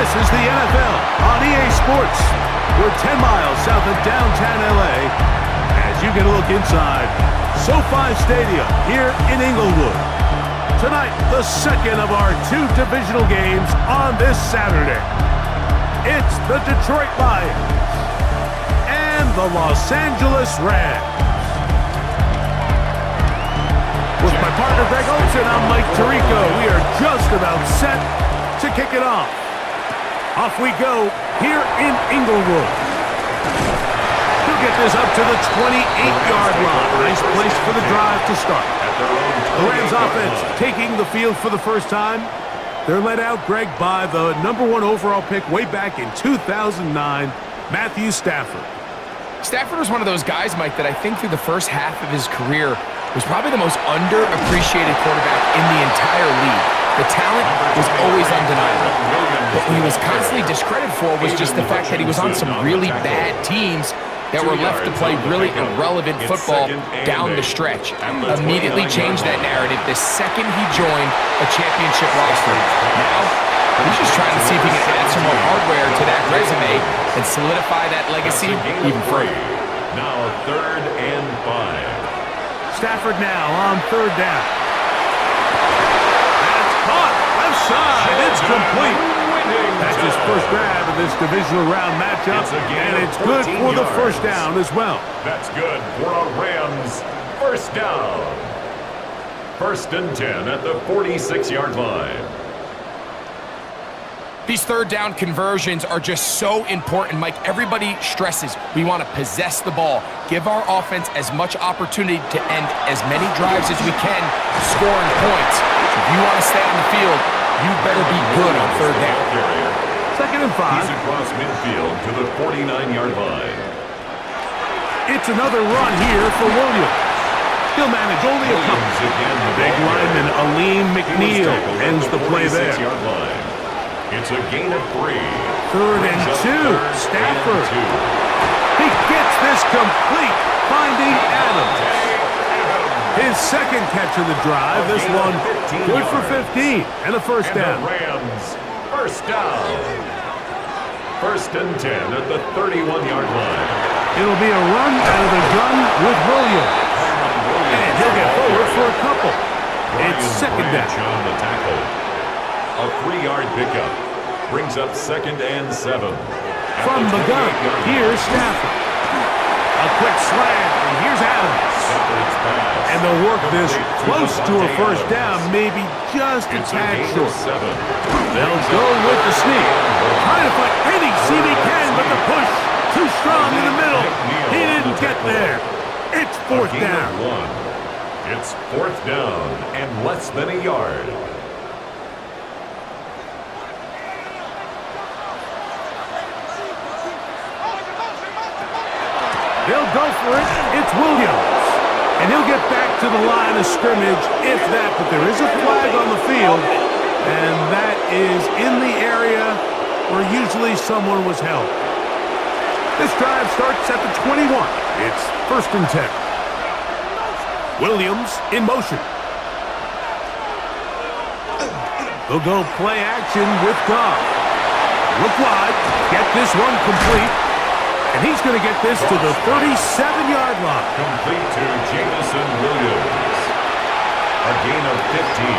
This is the NFL on EA Sports. We're 10 miles south of downtown LA as you get a look inside SoFi Stadium here in Inglewood. Tonight, the second of our two divisional games on this Saturday. It's the Detroit Lions and the Los Angeles Rams. With my partner Greg Olsen, I'm Mike Tirico. We are just about set to kick it off. Off we go here in Inglewood. He'll get this up to the 28-yard line. Nice place for the drive to start. The Rams offense taking the field for the first time. They're led out, Greg, by the #1 overall pick way back in 2009, Matthew Stafford. Stafford was one of those guys, Mike, that I think through the first half of his career was probably the most underappreciated quarterback in the entire league. The talent was always undeniable. But what he was constantly discredited for was just the fact that he was on some really bad teams that were left to play really irrelevant football down the stretch. Immediately changed that narrative the second he joined a championship roster. Now, he's just trying to see if he can add some more hardware to that resume and solidify that legacy even further. Now 3rd and 5. Stafford now on 3rd down. That's caught. Left side. It's complete. That's his first grab in this divisional round matchup, and it's good for the first down as well. That's good for a Rams first down. 1st and 10 at the 46-yard line. These 3rd down conversions are just so important, Mike. Everybody stresses we want to possess the ball, give our offense as much opportunity to end as many drives as we can, scoring points. If you want to stay on the field, you better be good on 3rd down. 2nd and 5. He's across midfield to the 49-yard line. It's another run here for Williams. He'll manage only a couple. Big lineman Aleem McNeil ends the play there. It's a gain of 3. 3rd and 2. Stafford. He gets this complete, finding Adams. His second catch of the drive. This one good for 15 and a first down. The Rams first down. 1st and 10 at the 31-yard line. It'll be a run out of the gun with Williams. And he'll get forward for a couple. It's 2nd down. On the tackle. A 3-yard pickup brings up 2nd and 7. From the gun, here's Stafford. A quick slant, and here's Adams. And they'll work this close to a first down, maybe just a tad short. They'll go with the sneak. Trying to find any seam he can, but the push too strong in the middle. He didn't get there. It's 4th down. It's 4th down and less than a yard. They'll go for it. It's Williams. And he'll get back to the line of scrimmage, if that. But there is a flag on the field, and that is in the area where usually someone was held. This drive starts at the 21. It's 1st and 10. Williams in motion. They'll go play action with Goff. Look wide. Get this one complete. And he's going to get this to the 37-yard line. Complete to Jameson Williams. A gain of 15.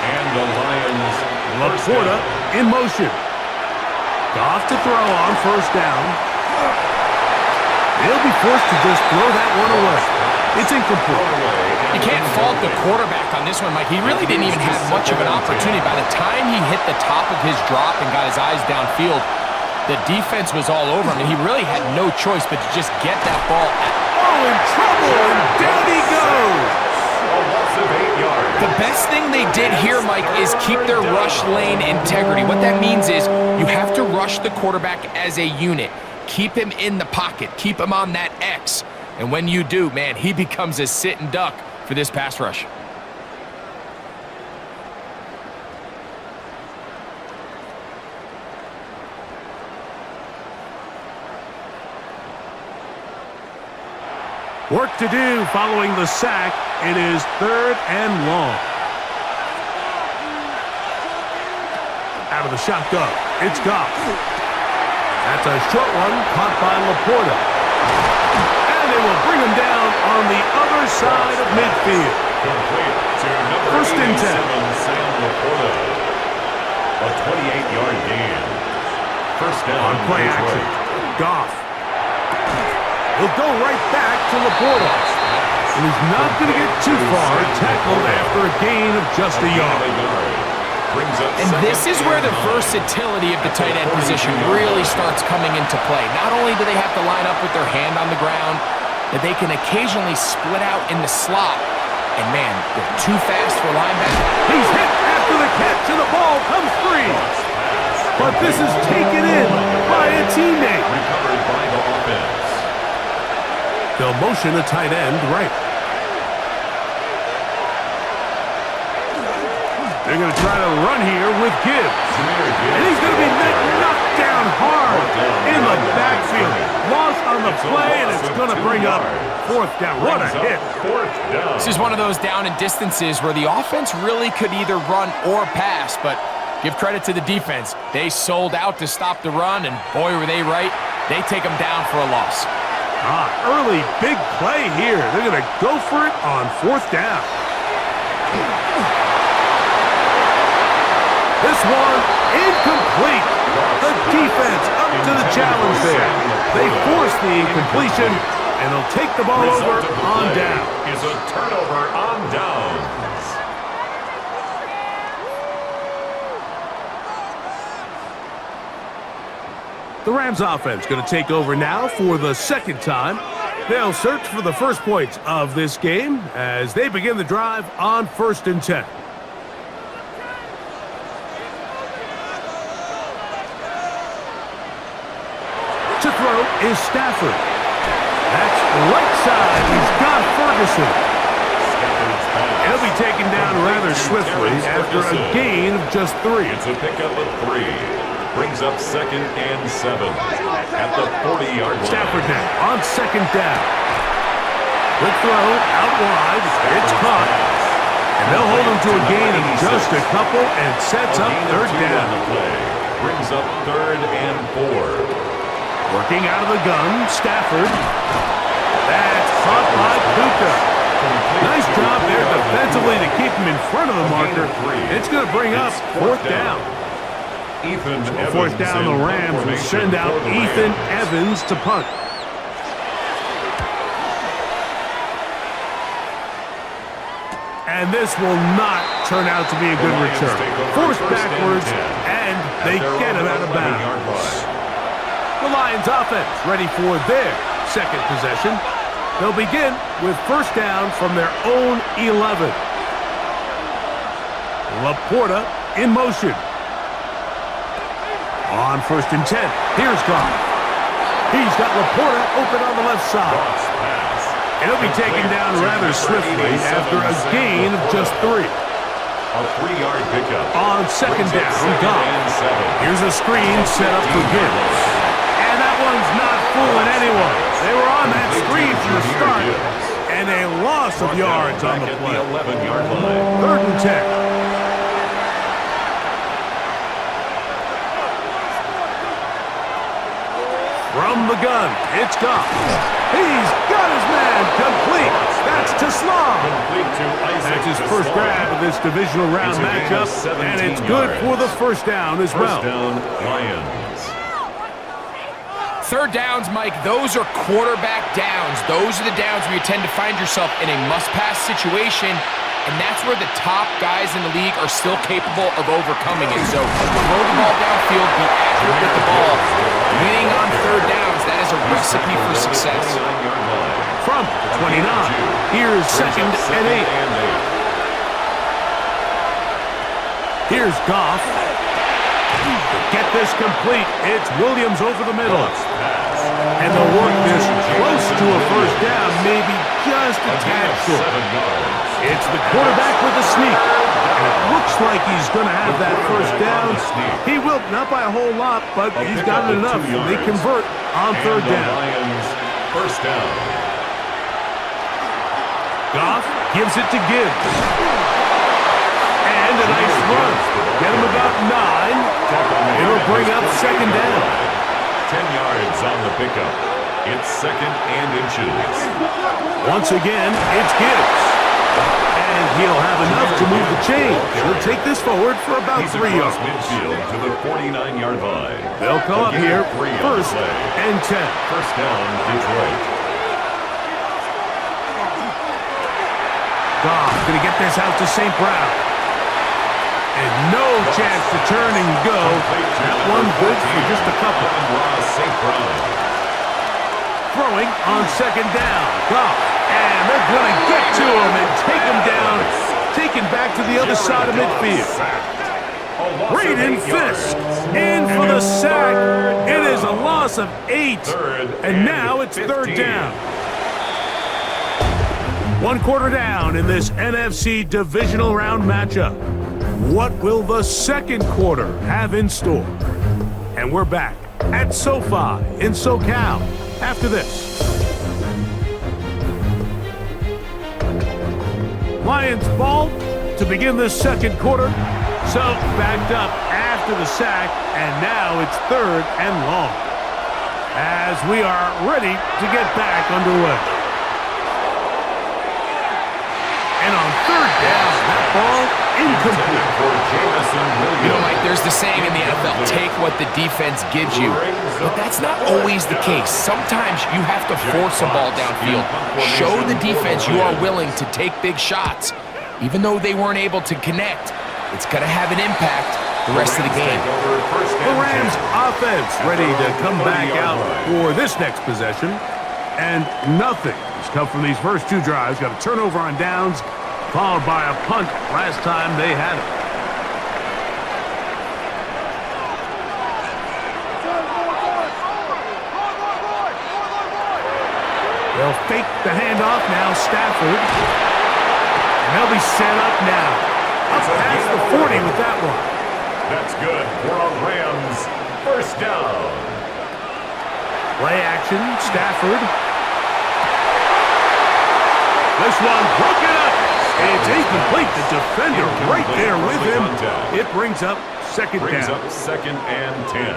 And the Lions Laporta in motion. Goff to throw on 1st down. They'll be forced to just throw that one away. It's incomplete. You can't fault the quarterback on this one, Mike. He really didn't even have much of an opportunity. By the time he hit the top of his drop and got his eyes downfield, the defense was all over him, and he really had no choice but to just get that ball out. Oh, in trouble, and down he goes. A loss of 8 yards. The best thing they did here, Mike, is keep their rush lane integrity. What that means is you have to rush the quarterback as a unit. Keep him in the pocket. Keep him on that X. And when you do, man, he becomes a sitting duck for this pass rush. Work to do following the sack. It is 3rd and long. Out out of the shotgun. It's Goff. That's a short one caught by Laporta. And they will bring him down on the other side of midfield. First and 10. Sam Laporta. A 28-yard gain. First down. On play action. Goff. He'll go right back to Laporta. And he's not going to get too far, tackled after a gain of just a yard. And this is where the versatility of the tight end position really starts coming into play. Not only do they have to line up with their hand on the ground, but they can occasionally split out in the slot. And man, they're too fast for linebacker. He's hit after the catch, and the ball comes free. But this is taken in by a teammate. Recovered by the offense. They'll motion a tight end right. They're going to try to run here with Gibbs. And he's going to be knocked down hard in the backfield. Loss on the play, and it's going to bring up fourth down. What a hit. This is one of those down and distances where the offense really could either run or pass, but give credit to the defense. They sold out to stop the run, and boy, were they right. They take them down for a loss. Early big play here. They're going to go for it on fourth down. This one incomplete. The defense up to the challenge there. They force the incompletion, and they'll take the ball over on down. Is a turnover on downs. The Rams offense going to take over now for the second time. They'll search for the first points of this game as they begin the drive on 1st and 10. To throw is Stafford. That's right side. He's got Ferguson. He'll be taken down rather swiftly after a gain of just 3. It's a pickup of 3. Brings up 2nd and 7 at the 40-yard line. Stafford now on 2nd down. Quick throw out wide. It's caught. And they'll hold him to a gain of just a couple and sets up 3rd down. Brings up 3rd and 4. Working out of the gun, Stafford. That's caught by Puka. Nice job there defensively to keep him in front of the marker. It's going to bring up 4th down. Fourth down, the Rams will send out Ethan Evans to punt. And this will not turn out to be a good return. Forced backwards, and they get him out of bounds. The Lions offense ready for their second possession. They'll begin with 1st down from their own 11. Laporta in motion. On 1st and 10, here's Goff. He's got Laporta open on the left side. And he'll be taken down rather swiftly after a gain of just 3. A 3-yard pickup. On 2nd down, Goff. Here's a screen set up for Gibbs. And that one's not fooling anyone. They were on that screen from the start. And a loss of yards on the play. 11-yard line. 3rd and 10. From the gun, it's Goff. He's got his man complete. That's to Slav. That's his first grab of this divisional round matchup, and it's good for the 1st down as well. 1st down, Lions. 3rd downs, Mike, those are quarterback downs. Those are the downs where you tend to find yourself in a must-pass situation, and that's where the top guys in the league are still capable of overcoming it. So throw the ball downfield, be accurate with the ball. Winning on 3rd downs, that is a recipe for success. From 29, here's 2nd and 8. Here's Goff. To get this complete, it's Williams over the middle. And they'll work this close to a 1st down, maybe just a tad short. It's the quarterback with the sneak. And it looks like he's going to have that 1st down. He will, not by a whole lot, but he's got it enough. They convert on 3rd down. Lions, 1st down. Goff gives it to Gibbs. And a nice run. Get him about 9. It'll bring up second down. 10 yards on the pickup. It's second and inches. Once again, it's Gibbs. And he'll have enough to move the chains. He'll take this forward for about 3 yards. Midfield to the 49-yard line. They'll come up here, first and 10. First down, Detroit. Goff going to get this out to St. Brown. And no chance to turn and go. That one good for just a couple. St. Brown. Throwing on second down. Goff. And they're going to get to him and take him down. Taken back to the other side of midfield. Braden Fisk in for the sack. It is a loss of 8. And now it's third down. 1 quarter down in this NFC divisional round matchup. What will the second quarter have in store? And we're back at SoFi in SoCal after this. Lions ball to begin this second quarter. So backed up after the sack, and now it's third and long as we are ready to get back underway. And on third down, that ball incomplete. You know, Mike, there's the saying in the NFL, take what the defense gives you. But that's not always the case. Sometimes you have to force a ball downfield. Show the defense you are willing to take big shots. Even though they weren't able to connect, it's going to have an impact the rest of the game. The Rams offense ready to come back out for this next possession. And nothing has come from these first 2 drives. Got a turnover on downs, followed by a punt last time they had it. They'll fake the handoff now, Stafford. And they'll be set up now. Up past the 40 with that one. That's good for a Rams first down. Play action, Stafford. This one broken up. It's incomplete. The defender right there with him. It brings up second down. Brings up second and 10.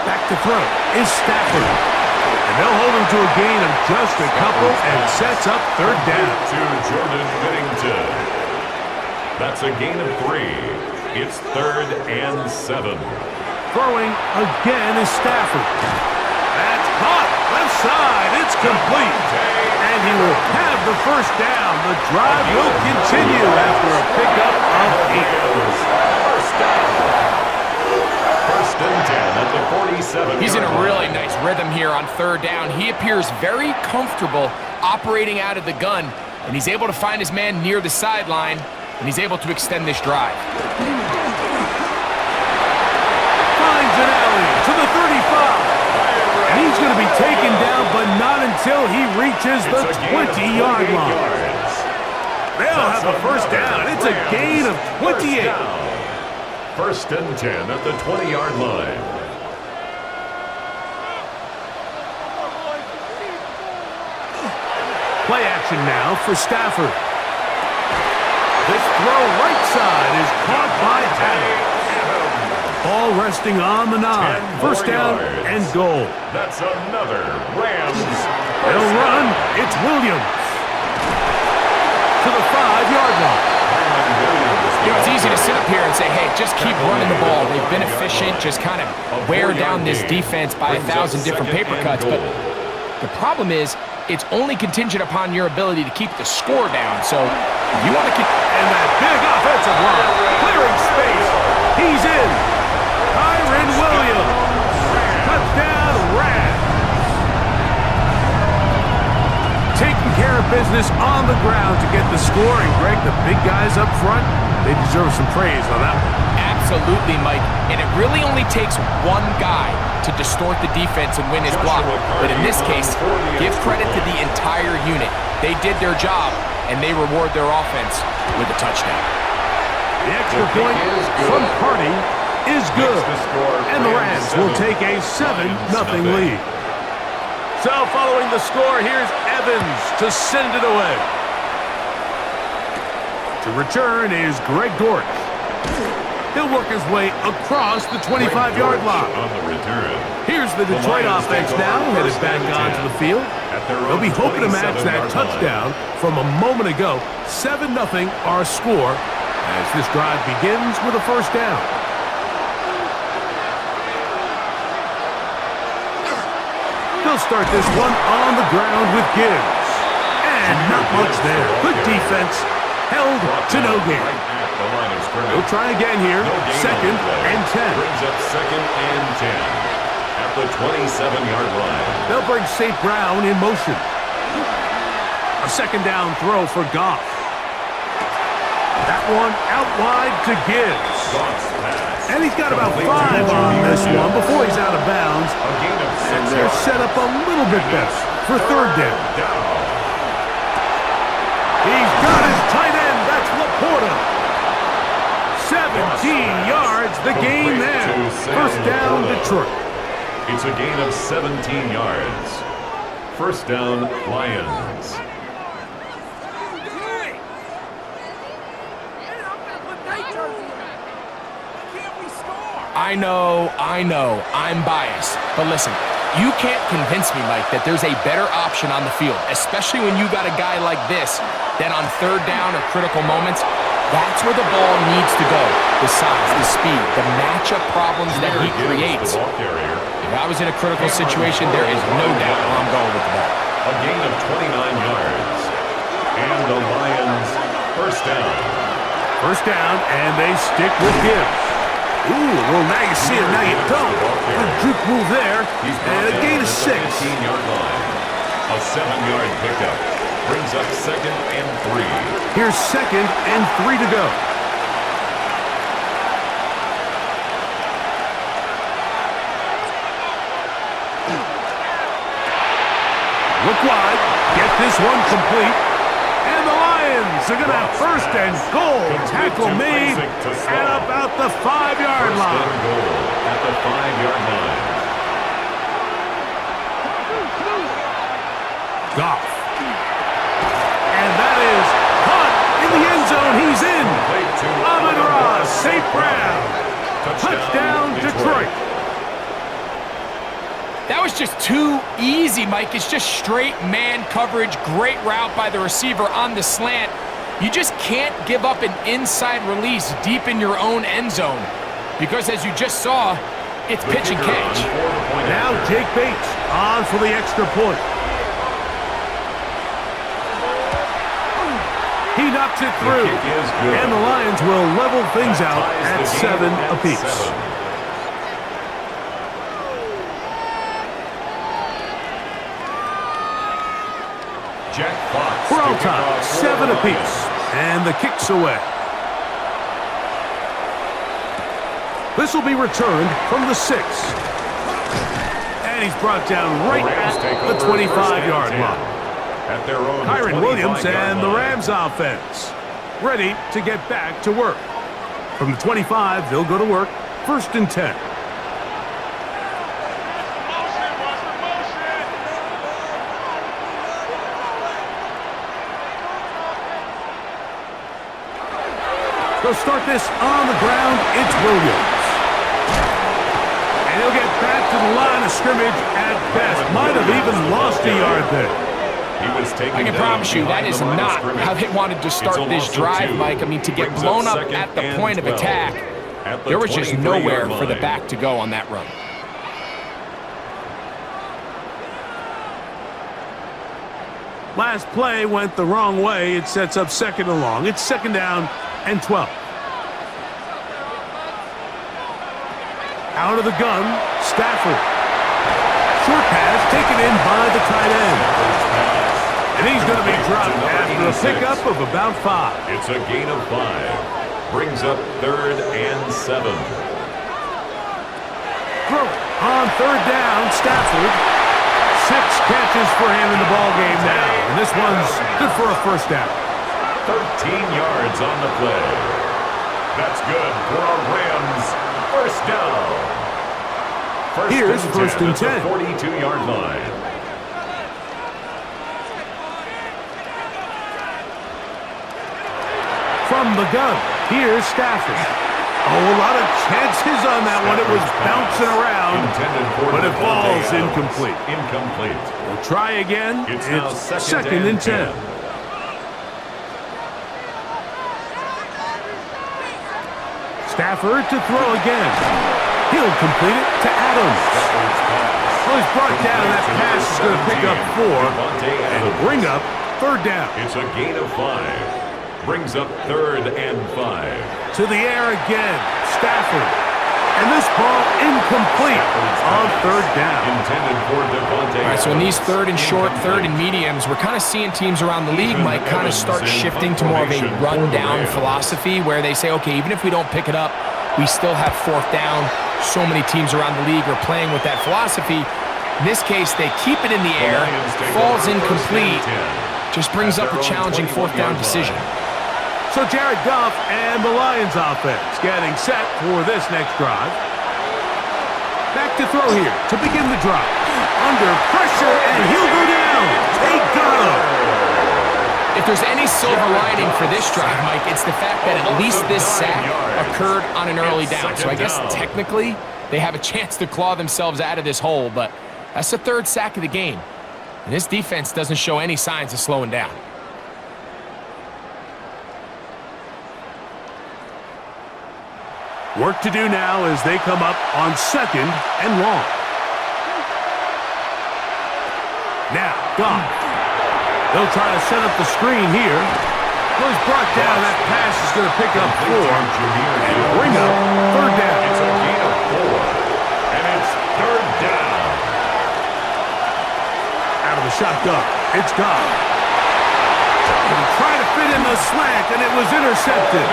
Back to throw is Stafford. And they'll hold him to a gain of just a couple and sets up third down. To Jordan Whittington. That's a gain of 3. It's third and 7. Throwing again is Stafford. That's caught. Left side. It's complete. And he will have the first down. The drive will continue after a pickup of 8. First down. First and 10 at the 47. He's in a really nice rhythm here on third down. He appears very comfortable operating out of the gun, and he's able to find his man near the sideline, and he's able to extend this drive. Finds an alley to the 35. And he's going to be taken down, but not until he reaches the 20-yard line. They'll have a first down. It's a gain of 28. First and 10 at the 20-yard line. Play action now for Stafford. This throw right side is caught by Adams. Ball resting on the 9. First down and goal. That's another Rams. They'll run. It's Williams. To the 5-yard line. You know, it's easy to sit up here and say, hey, just keep running the ball. They've been efficient, just kind of wear down this defense by 1,000 different paper cuts. But the problem is, it's only contingent upon your ability to keep the score down. So if you want to keep... And that big offensive line. Clearing space. He's in. Kyron Williams. Touchdown, Rams. Taking care of business on the ground to get the score. And Greg, the big guys up front, they deserve some praise on that one. Absolutely, Mike. And it really only takes one guy to distort the defense and win his block. But in this case, give credit to the entire unit. They did their job, and they reward their offense with a touchdown. The extra point from Carney is good. And the Rams will take a 7-0 lead. So following the score, here's Evans to send it away. To return is Greg Dortch. He'll work his way across the 25-yard line. On the return. Here's the Detroit offense now, headed back onto the field. They'll be hoping to match that touchdown from a moment ago. 7-0 our score as this drive begins with a first down. They'll start this one on the ground with Gibbs. And not much there. Good defense. Held to no gain. We'll try again here. Second and 10. Brings up second and 10 at the 27-yard line. They'll bring St. Brown in motion. A second down throw for Goff. That one out wide to Gibbs. Goff's pass. And he's got about 5 on this one before he's out of bounds. A gain of 6 And they're yards. set up a little bit better for third down. He's got his tight end. That's Laporta. 17 yards, the gain there. First down, Detroit. It's a gain of 17 yards. First down, Lions. I know, I'm biased. But listen, you can't convince me, Mike, that there's a better option on the field, especially when you got a guy like this, that on third down or critical moments, that's where the ball needs to go. The size, the speed, the matchup problems that he creates. If I was in a critical situation, there is no doubt where I'm going with the ball. A gain of 29 yards. And the Lions, first down. First down, and they stick with Gibbs. Ooh, well, now you see it, now you don't. Good juke move there, and a gain of 6. 15-yard line. A 7-yard pickup. Brings up second and 3. Here's second and 3 to go. Look wide, get this one complete. And the Lions are going to have first and goal. Tackle made at about the 5-yard line. First and goal at the 5-yard line. Goff. And that is caught in the end zone. He's in. Amon-Ra St. Brown. Touchdown, Detroit. That was just too easy, Mike. It's just straight man coverage. Great route by the receiver on the slant. You just can't give up an inside release deep in your own end zone because, as you just saw, it's pitch and catch. Now Jake Bates on for the extra point. He knocks it through. And the Lions will level things out at 7 apiece. We're on top, 7 apiece, and the kick's away. This will be returned from the 6. And he's brought down right at the 25-yard line. Kyron Williams and the Rams offense ready to get back to work. From the 25, they'll go to work, first and 10. They'll start this on the ground. It's Williams. And he'll get back to the line of scrimmage at best. Might have even lost a yard there. I can promise you that is not how they wanted to start this drive, Mike. I mean, to get blown up at the point of attack, there was just nowhere for the back to go on that run. Last play went the wrong way. It sets up second and long. It's second down and 12. Out of the gun, Stafford. Short pass taken in by the tight end. And he's going to be dropped after a pickup of about 5. It's a gain of 5. Brings up third and 7. Throw on third down, Stafford. 6 catches for him in the ball game now. And this one's good for a first down. 13 yards on the play. That's good for a Rams first down. Here's first and 10. 42-yard line. From the gun, here's Stafford. Oh, a lot of chances on that one. It was bouncing around, but it falls incomplete. We'll try again. It's second and 10. Stafford to throw again. He'll complete it to Adams. Well, he's brought down. That pass is going to pick up 4 and bring up third down. It's a gain of 5. Brings up 3rd and 5. To the air again. Stafford. And this ball incomplete on third down. Intended for Devontae. All right, so in these third and short, third and mediums, we're kind of seeing teams around the league might kind of start shifting to more of a run-down philosophy where they say, okay, even if we don't pick it up, we still have fourth down. So many teams around the league are playing with that philosophy. In this case, they keep it in the air, falls incomplete, just brings up a challenging fourth down decision. So Jared Goff and the Lions offense getting set for this next drive. Back to throw here to begin the drive. Under pressure, and he'll go down. They got him. If there's any silver lining for this drive, Mike, it's the fact that at least this sack occurred on an early down. So I guess technically they have a chance to claw themselves out of this hole, but that's the third sack of the game. And this defense doesn't show any signs of slowing down. Work to do now as they come up on second and long. Now, Goff. They'll try to set up the screen here. Well, he's brought down. That pass is going to pick up 4 and bring up third down. It's a gain of 4, and it's third down. Out of the shotgun, it's Goff. And trying to fit in the slant, and it was intercepted.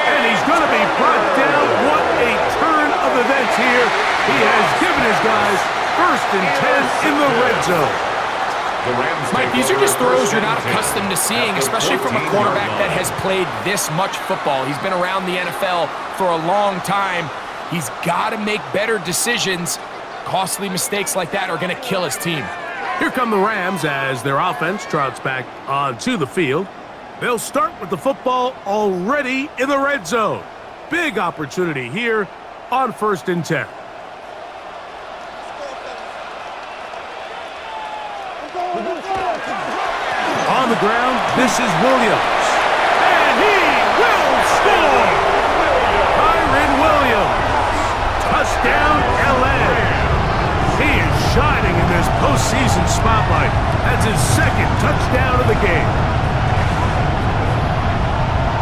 And he's going to be brought down. What a turn of events here. He has given his guys first and 10 in the red zone. Mike, these are just throws you're not accustomed to seeing, especially from a quarterback that has played this much football. He's been around the NFL for a long time. He's got to make better decisions. Costly mistakes like that are going to kill his team. Here come the Rams as their offense trots back onto the field. They'll start with the football already in the red zone. Big opportunity here on 1st and 10. On the ground, this is Williams. And he will score! Kyren Williams. Touchdown, LA. He is shining in this postseason spotlight. That's his second touchdown of the game.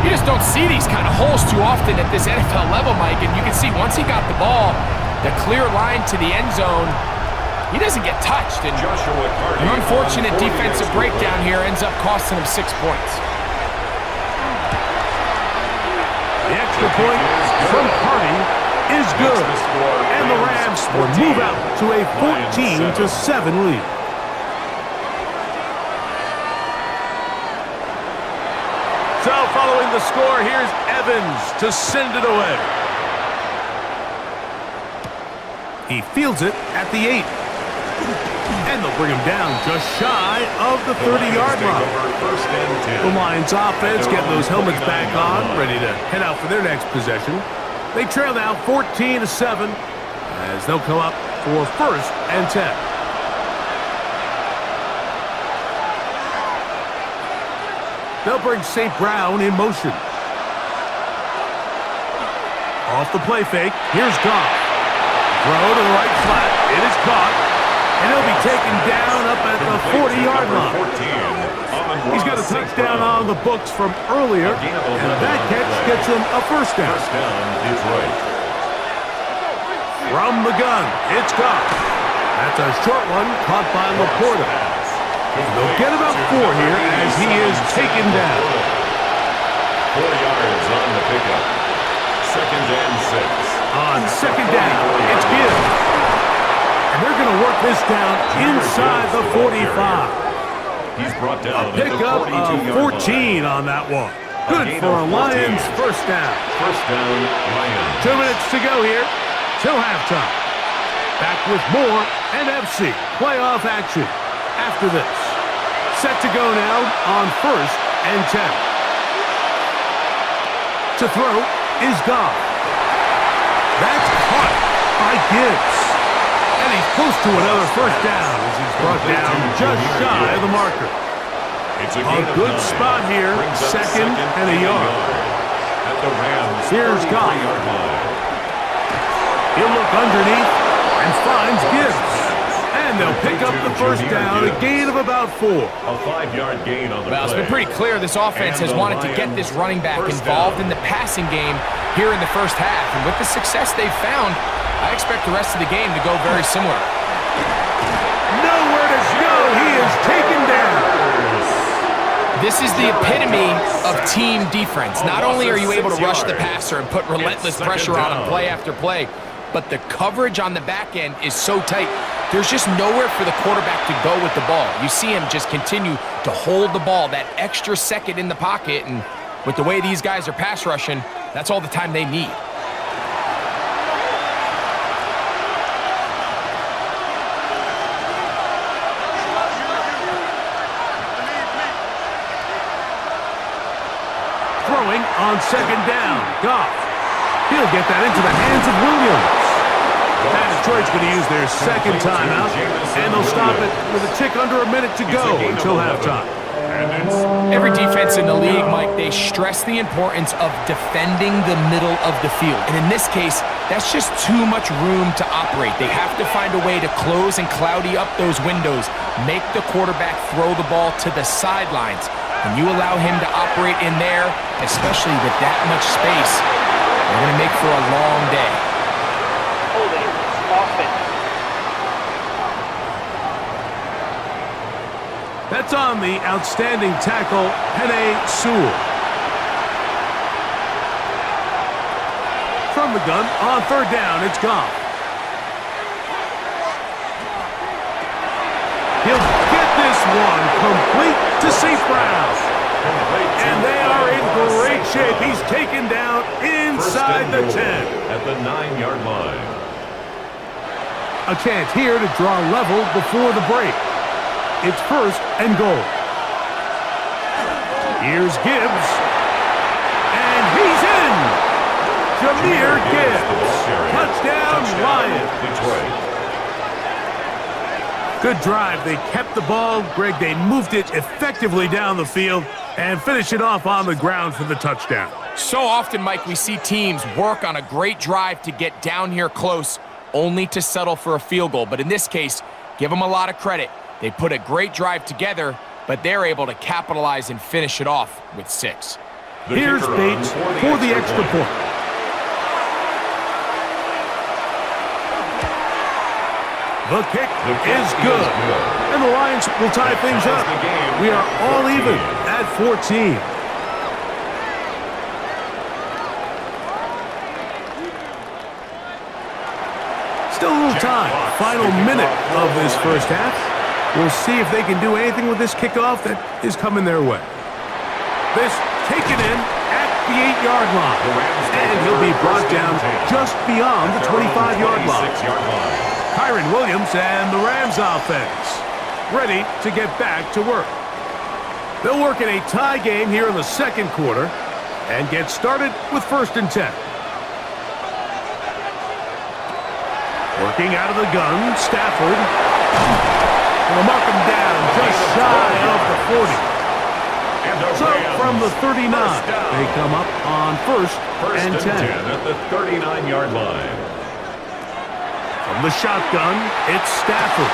You just don't see these kind of holes too often at this NFL level, Mike. And you can see once he got the ball, the clear line to the end zone, he doesn't get touched. And an unfortunate defensive breakdown here ends up costing him 6 points. The extra point from Hardy is good. And the Rams will move out to a 14-7 lead. So following the score, here's Evans to send it away. He fields it at the 8. And they'll bring him down just shy of the 30-yard line. The Lions offense getting those helmets back on, ready to head out for their next possession. They trail now 14-7 as they'll come up for 1st and 10. They'll bring St. Brown in motion. Off the play fake, here's Goff. Throw to the right flat, it is caught. And he'll be taken down up at the 40-yard line. He's got a touchdown on the books from earlier, and that catch gets him a first down. From the gun, it's Goff. That's a short one caught by Laporta. They'll get about 4 here as he is taken down. 4 yards on the pickup. 2nd and 6. On 2nd down, it's Gibbs. And they're going to work this down inside the 45. He's brought down a pickup of 14 on that one. Good for a Lions first down. First down, Lions. 2 minutes to go here till halftime. Back with more NFC playoff action after this. Set to go now on 1st and 10. To throw is Goff. That's caught by Gibbs. And he's close to another first down as he's brought down just shy of the marker. A good spot here, second and a yard. At the Rams, here's Goff. He'll look underneath and finds Gibbs. And they'll pick up the first down, a gain of about 4. A 5-yard gain on the Well, it's been pretty clear this offense has wanted to get this running back involved in the passing game here in the first half. And with the success they've found, I expect the rest of the game to go very similar. Nowhere to go. He is taken down. This is the epitome of team defense. Not only are you able to rush the passer and put relentless pressure on him play after play, but the coverage on the back end is so tight. There's just nowhere for the quarterback to go with the ball. You see him just continue to hold the ball that extra second in the pocket, and with the way these guys are pass rushing, that's all the time they need. Throwing on second down. Goff. He'll get that into the hands of Williams. And Detroit's going to use their second timeout, and they'll stop it with a tick under a minute to go until halftime. Every defense in the league, Mike, they stress the importance of defending the middle of the field. And in this case, that's just too much room to operate. They have to find a way to close and cloudy up those windows, make the quarterback throw the ball to the sidelines. When you allow him to operate in there, especially with that much space, they're going to make for a long day. Holding offense. That's on the outstanding tackle, Penei Sewell. From the gun, on third down, it's Goff. He'll get this one complete to St. Brown. And they are in great shape. He's taken down inside the 10. At the 9-yard line. A chance here to draw level before the break. It's first and goal. Here's Gibbs. And he's in! Jahmyr Gibbs. Touchdown, Lions. Detroit. Good drive. They kept the ball. Greg, they moved it effectively down the field and finished it off on the ground for the touchdown. So often, Mike, we see teams work on a great drive to get down here close, only to settle for a field goal. But in this case, give them a lot of credit. They put a great drive together, but they're able to capitalize and finish it off with 6. Here's Bates for the extra point. The kick is good. And the Lions will tie things up. We are all even at 14. Still a little time. Final minute of this first half. We'll see if they can do anything with this kickoff that is coming their way. This taken in at the 8-yard line. And he'll be brought down just beyond the 25-yard line. Kyron Williams and the Rams offense ready to get back to work. They'll work in a tie game here in the second quarter and get started with first and 10. Working out of the gun, Stafford. And they'll mark him down just shy of the 40. So from the 39, they come up on first and 10. At the 39-yard line. From the shotgun, it's Stafford.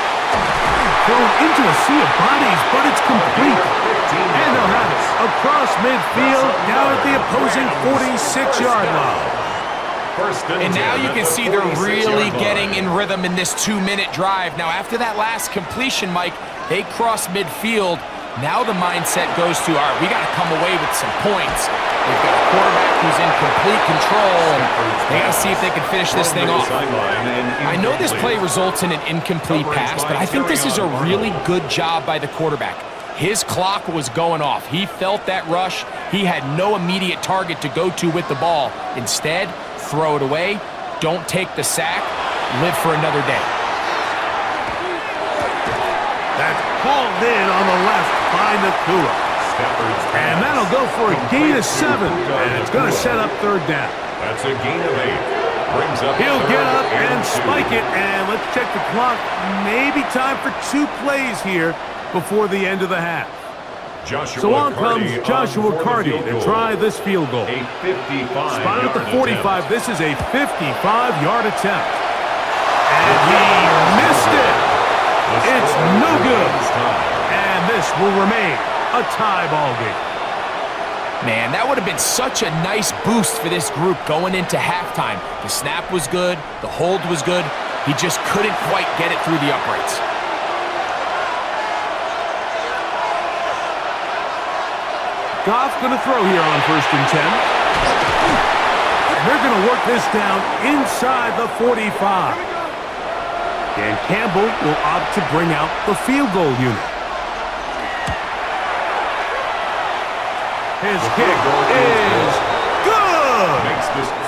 Thrown into a sea of bodies, but it's complete. And they'll have it across midfield, down at the opposing 46-yard line. And now you can see they're really getting in rhythm in this 2-minute drive. Now, after that last completion, Mike, they cross midfield. Now the mindset goes to, all right, we got to come away with some points. They've got a quarterback who's in complete control, and they got to see if they can finish this thing off. I know this play results in an incomplete pass, but I think this is a really good job by the quarterback. His clock was going off. He felt that rush. He had no immediate target to go to with the ball. Instead, throw it away. Don't take the sack. Live for another day. That's hauled in on the left by Nakua. And that'll go for a gain of 7. And it's going to set up third down. That's a gain of 8. Brings up He'll get up third and two. spike it. And let's check the clock. Maybe time for 2 plays here before the end of the half. So on comes Joshua Carty to try this field goal. A 55. Spotted at the 45. This is a 55-yard attempt. And he missed it. It's no good. And this will remain a tie ball game. Man, that would have been such a nice boost for this group going into halftime. The snap was good. The hold was good. He just couldn't quite get it through the uprights. Goff going to throw here on 1st and 10. And they're going to work this down inside the 45. And Campbell will opt to bring out the field goal unit. His kick is good!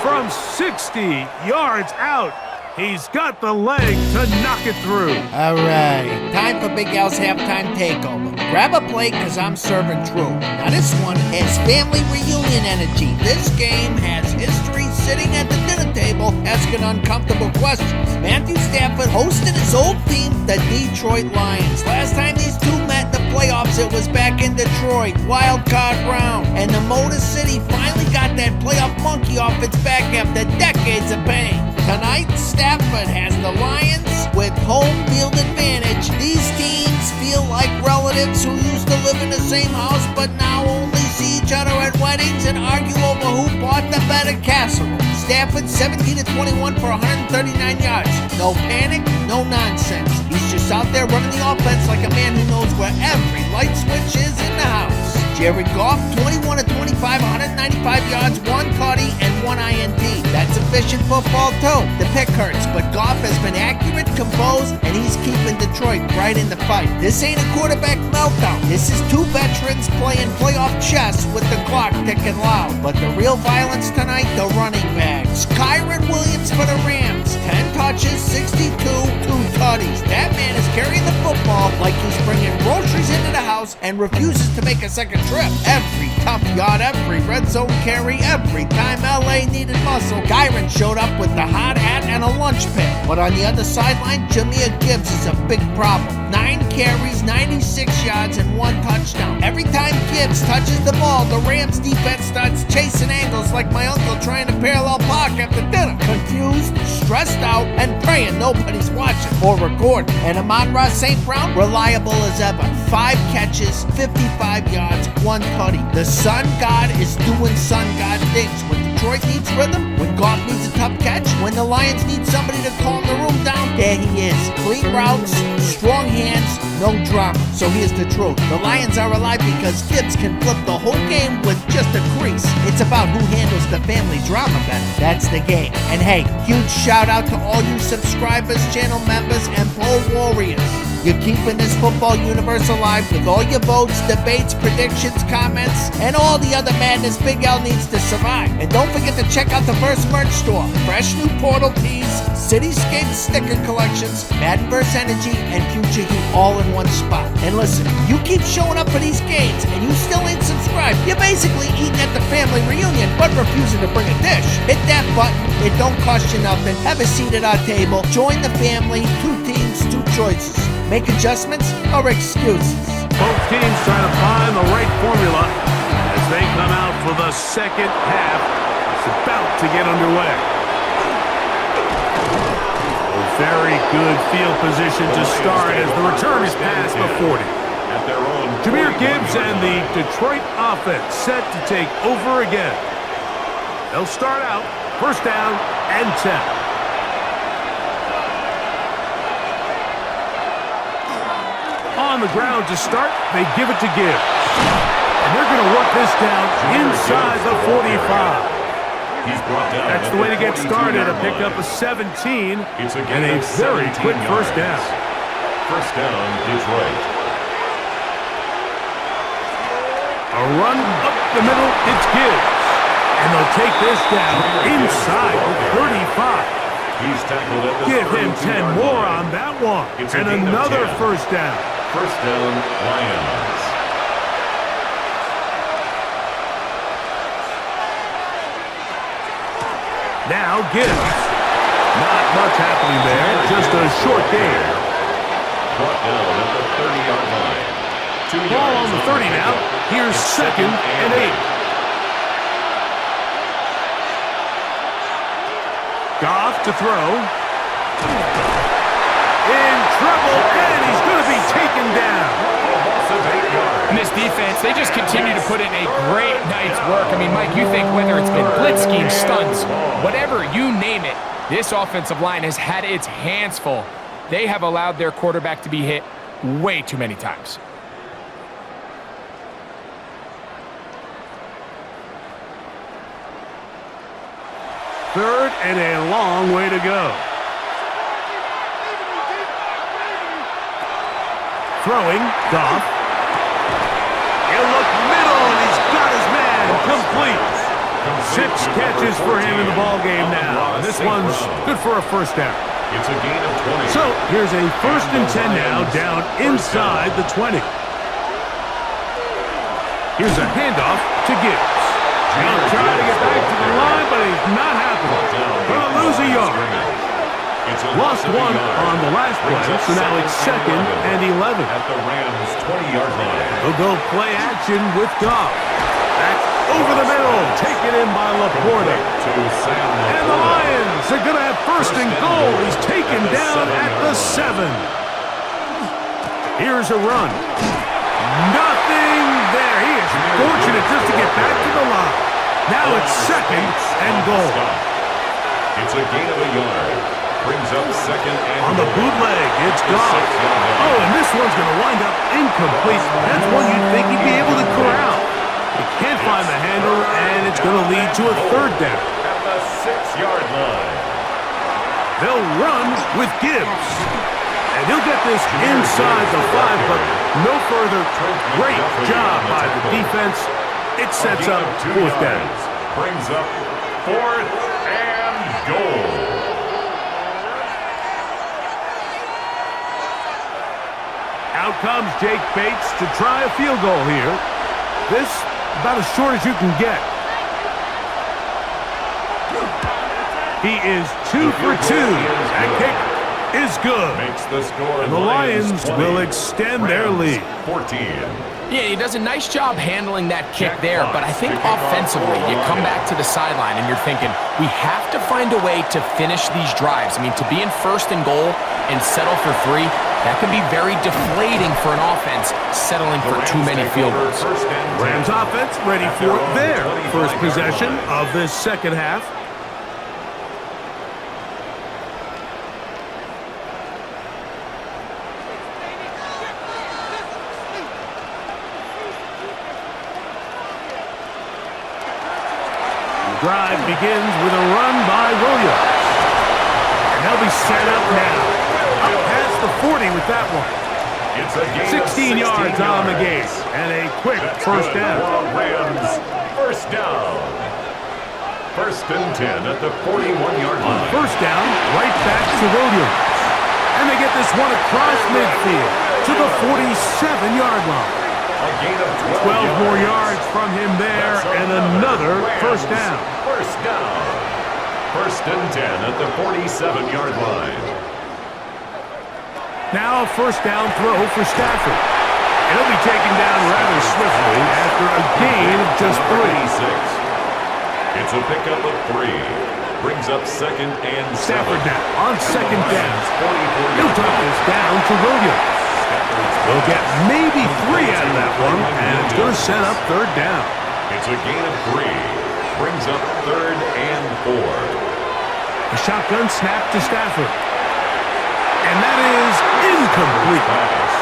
From 60 yards out. He's got the leg to knock it through. All right, time for Big Al's halftime takeover. Grab a plate, because I'm serving true. Now this one has family reunion energy. This game has history sitting at the dinner table asking uncomfortable questions. Matthew Stafford hosted his old team, the Detroit Lions. Last time these two met in the playoffs, it was back in Detroit, wild card round. And the Motor City finally got that playoff monkey off its back after decades of pain. Tonight, Stafford has the Lions with home field advantage. These teams feel like relatives who used to live in the same house but now only see each other at weddings and argue over who bought the better casserole. Stafford 17-21 for 139 yards. No panic, no nonsense. He's just out there running the offense like a man who knows where every light switch is in the house. Jared Goff, 21-25, 195 yards, 1 tutty, and 1 INT. That's efficient football too. The pick hurts, but Goff has been accurate, composed, and he's keeping Detroit right in the fight. This ain't a quarterback meltdown. This is 2 veterans playing playoff chess with the clock ticking loud. But the real violence tonight, the running backs. Kyron Williams for the Rams, 10 touches, 62, 2 tutties. That man is carrying the football like he's bringing groceries into the house and refuses to make a second trip. Every tough yard, every red zone carry, every time LA needed muscle, Kyron showed up with the hot hat and a lunch pail. But on the other sideline, Jahmyr Gibbs is a big problem. 9 carries, 96 yards, and 1 touchdown. Every time Gibbs touches the ball, the Rams defense starts chasing angles like my uncle trying to parallel park after dinner. Confused, stressed out, and praying nobody's watching or recording. And Amon-Ra St. Brown, reliable as ever. 5 catches, 55 yards, 1 tutty. The Sun God is doing Sun God things. When Detroit needs rhythm, when Goff needs a tough catch, when the Lions need somebody to calm the room down, there he is. Clean routes, strong hands, no drama. So here's the truth. The Lions are alive because Gibbs can flip the whole game with just a crease. It's about who handles the family drama better. That's the game. And hey, huge shout out to all you subscribers, channel members, and poll warriors. You're keeping this football universe alive with all your votes, debates, predictions, comments, and all the other madness Big Al needs to survive. And don't forget to check out the Verse merch store. Fresh new Portal tees, Cityscape sticker collections, Madden vs. Energy, and Future Heat all in one spot. And listen, you keep showing up for these games and you still ain't subscribed. You're basically eating at the family reunion but refusing to bring a dish. Hit that button. It don't cost you nothing. Have a seat at our table. Join the family. 2 teams, 2 choices. Make adjustments or excuses. Both teams trying to find the right formula as they come out for the second half. It's about to get underway. A very good field position to start as the return is past the 40. Jahmyr Gibbs and the Detroit offense set to take over again. They'll start out 1st down and 10. On the ground to start, they give it to Gibbs. And they're going to work this down inside the 45. That's the way to get started, to pick up a 17 and a very quick 1st down. 1st down, Detroit. A run up the middle, it's Gibbs. And they'll take this down inside the 35. He's tackled at the Give him 10 more on that one. And another 1st down. 1st down, Lions. Now Gibbs. Not much happening there, just a short game. Brought down at the 30-yard line. 2 Ball yards on the 30 now. Here's second and 8. Goff to throw. In trouble, and he's going to be taken down. And this defense, they just continue to put in a great night's work. I mean, Mike, you think whether it's been blitz scheme, stunts, whatever, you name it, this offensive line has had its hands full. They have allowed their quarterback to be hit way too many times. Third and a long way to go. Throwing, Goff. He'll look middle, and he's got his man complete. 6 catches for him in the ball game now. This one's good for a first down. It's a gain of 20. So here's a 1st and 10 now, down inside the 20. Here's a handoff to Gibbs. He'll try to get back to the line, but he's not happening. Gonna lose a yard. Lost 1 on the last play, so now it's 2nd and 11. At the Rams' 20-yard line. He'll go play action with Goff. That's over the middle, taken in by Laporte. And the Lions are going to have 1st and goal. He's taken down at the 7. Here's a run. Nothing there. He is fortunate just to get back to the line. Now it's 2nd and goal. It's a gain of a yard. Brings up 2nd and on the bootleg, it's Goff. Oh, and this one's going to wind up incomplete. That's one you'd think he'd be able to corral. He can't find the handle, and it's going to lead to a 3rd down. At the 6-yard line. They'll run with Gibbs. And he'll get this inside the 5, but no further. Great job by the defense. It sets up 4th down. Brings up 4th and goal. Out comes Jake Bates to try a field goal here. This about as short as you can get. He is 2 for 2. That kick is good. Makes the score. And the Lions will extend their lead. 14. Yeah, he does a nice job handling that kick there, but I think offensively, you come back to the sideline and you're thinking, we have to find a way to finish these drives. I mean, to be in 1st and goal and settle for 3, that can be very deflating for an offense settling for too many field goals. Rams offense ready for their first possession of this 2nd half. The drive begins with a run by Williams. And they'll be set up now. Up past the 40 with that one. It's a gain 16 yards on the game. And a quick first down. Rams, first down. 1st and 10 at the 41-yard line. First down, right back to Williams. And they get this one across midfield to the 47-yard line. A gain of 12 more yards from him there, and another first down. First down. 1st and 10 at the 47-yard line. Now a first down throw for Stafford. And he'll be taken down rather swiftly after a gain of just 3. It's a pickup of 3. Brings up 2nd and 7. Stafford now on 2nd down. He'll drop this down to Williams. They'll get maybe 3 out of that one, and it's going to set up 3rd down. It's a gain of 3. Brings up 3rd and 4. A shotgun snap to Stafford. And that is incomplete.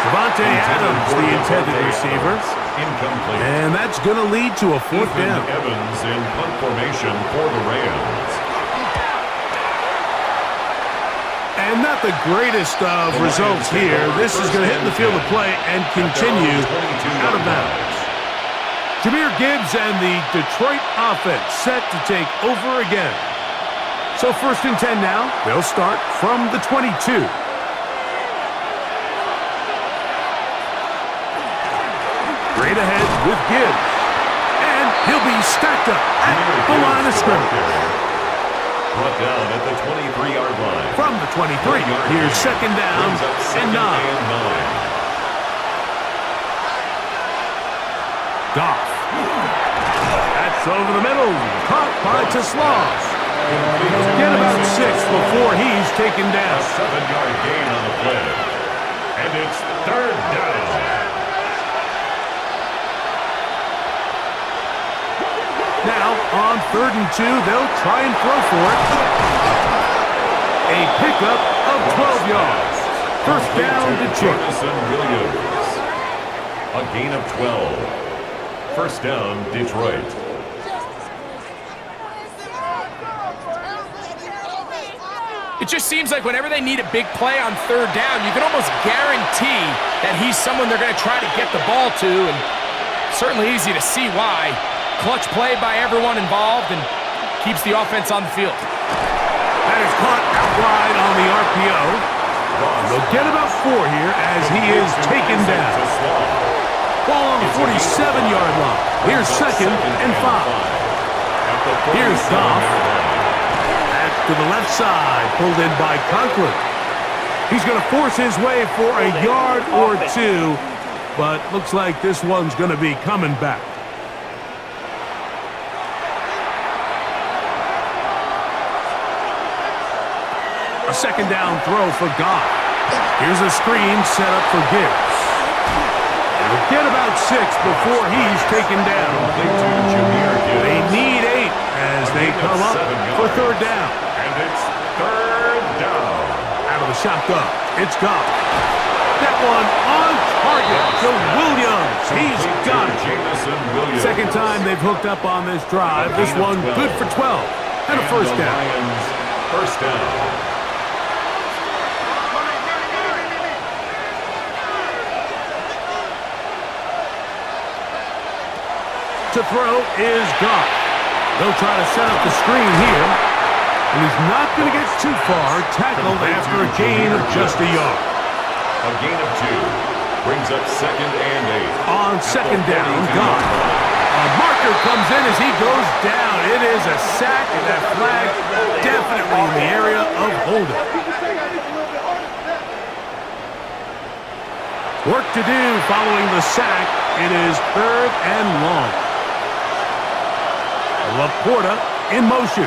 Devontae Adams, the intended receiver. Incomplete. And that's going to lead to a 4th down. Evans in punt formation for the Rams. And not the greatest of results here. This is going to hit the field of play and continue out of bounds. Jahmyr Gibbs and the Detroit offense set to take over again. So 1st and 10 now. They'll start from the 22. Straight ahead with Gibbs. And he'll be stacked up at the line of scrimmage. down at the 23-yard line. From the 23, here's second down and 9. Goff. That's over the middle. Caught by Teslas. Get about 6 before he's taken down. A 7-yard gain on the play. And it's third down. Now, on 3rd and 2, they'll try and throw for it. A pickup of 12 yards. First down, Detroit. Jameson Williams. A gain of 12. First down, Detroit. It just seems like whenever they need a big play on 3rd down, you can almost guarantee that he's someone they're going to try to get the ball to, and certainly easy to see why. Clutch play by everyone involved and keeps the offense on the field. That is caught out wide on the RPO. They'll get about 4 here as he is taken down. Ball on the 47-yard line. Here's second and 5. Here's Goff. Back to the left side, pulled in by Conklin. He's going to force his way for a yard or 2, but looks like this one's going to be coming back. A second down throw for Goff. Here's a screen set up for Gibbs. He'll get about 6 before he's taken down. They need 8 as they come up for 3rd down. And it's 3rd down. Out of the shotgun, it's Goff. That one on target to Williams. He's got it. Jameson Williams. Second time they've hooked up on this drive. This one good for 12 and a first down. First down. To throw is Goff. They'll try to set up the screen here. And he's not going to get too far. Tackled after a gain of just a yard. A gain of 2 brings up 2nd and 8. On second down, Goff. A marker comes in as he goes down. It is a sack, and that flag definitely in the area of holding. Work to do following the sack. It is 3rd and long. Laporta in motion.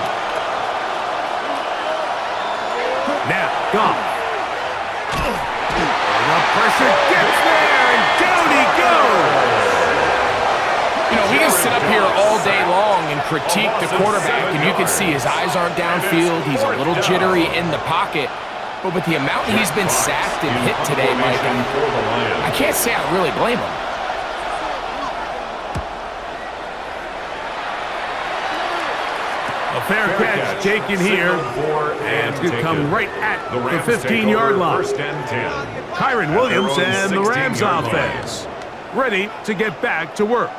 Now, Goff. The pressure gets there, and down he goes. You know, we can sit up here all day long and critique the quarterback, and you can see his eyes aren't downfield. He's a little jittery in the pocket. But with the amount he's been sacked and hit today, Mike, I can't say I really blame him. A fair catch taken here, and it's going to come right at the 15-yard line. First and 10. Kyron Williams and the Rams offense ready to get back to work.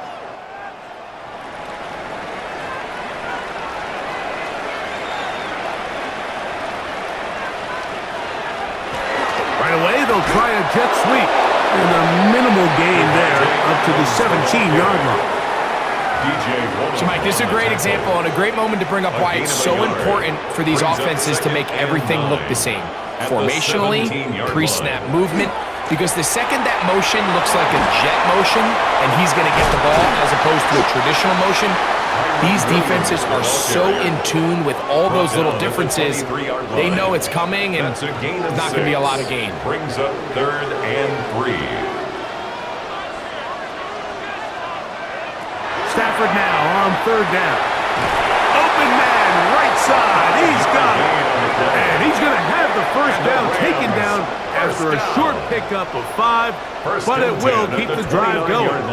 Right away, they'll try a jet sweep, and a minimal gain there up to the 17-yard line. So, Mike, this is a great example and a great moment to bring up why it's so important for these offenses to make everything look the same. Formationally, pre-snap movement, because the second that motion looks like a jet motion and he's going to get the ball as opposed to a traditional motion, these defenses are so in tune with all those little differences. They know it's coming and there's not going to be a lot of gain. Brings up 3rd and 3. Stafford now on 3rd down. Open man, right side. He's got it. And he's going to have the first down taken down after a short pickup of 5, but it will keep the drive going.